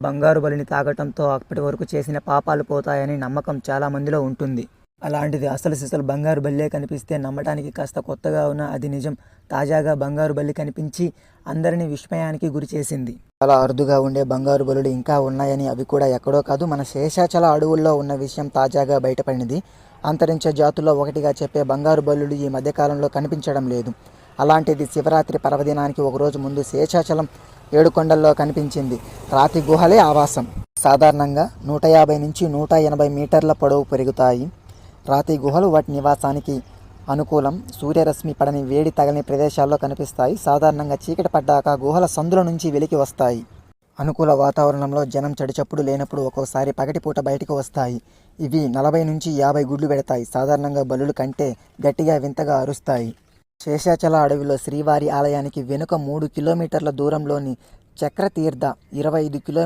బంగారు బలిని తాగటంతో అప్పటి వరకు చేసిన పాపాలు పోతాయని నమ్మకం చాలా మందిలో ఉంటుంది. అలాంటిది అసలు సిసలు బంగారు బల్లే కనిపిస్తే నమ్మటానికి కాస్త కొత్తగా ఉన్నా అది నిజం. తాజాగా బంగారు బల్లి కనిపించి అందరినీ విస్మయానికి గురి చేసింది. చాలా అరుదుగా ఉండే బంగారు బలులు ఇంకా ఉన్నాయని, అవి కూడా ఎక్కడో కాదు మన శేషాచల అడవుల్లో ఉన్న విషయం తాజాగా బయటపడినది. అంతరించే జాతుల్లో ఒకటిగా చెప్పే బంగారు బల్లులు ఈ మధ్యకాలంలో కనిపించడం లేదు. అలాంటిది శివరాత్రి పర్వదినానికి ఒకరోజు ముందు శేషాచలం ఏడుకొండల్లో కనిపించింది. రాతి గుహలే ఆవాసం. సాధారణంగా 150 నుంచి 180 మీటర్ల పొడవు పెరుగుతాయి. రాతి గుహలు వాటి నివాసానికి అనుకూలం. సూర్యరశ్మి పడని, వేడి తగలని ప్రదేశాల్లో కనిపిస్తాయి. సాధారణంగా చీకటి పడ్డాక గుహల సందుల నుంచి వెలికి వస్తాయి. అనుకూల వాతావరణంలో జనం చడిచప్పుడు లేనప్పుడు ఒక్కోసారి పగటిపూట బయటకు వస్తాయి. ఇవి 40 నుంచి 50 గుడ్లు పెడతాయి. సాధారణంగా బలుల కంటే గట్టిగా వింతగా అరుస్తాయి. శేషాచల అడవిలో శ్రీవారి ఆలయానికి వెనుక 3 కిలోమీటర్ల దూరంలోని చక్రతీర్థ 25 కిలోమీటర్ల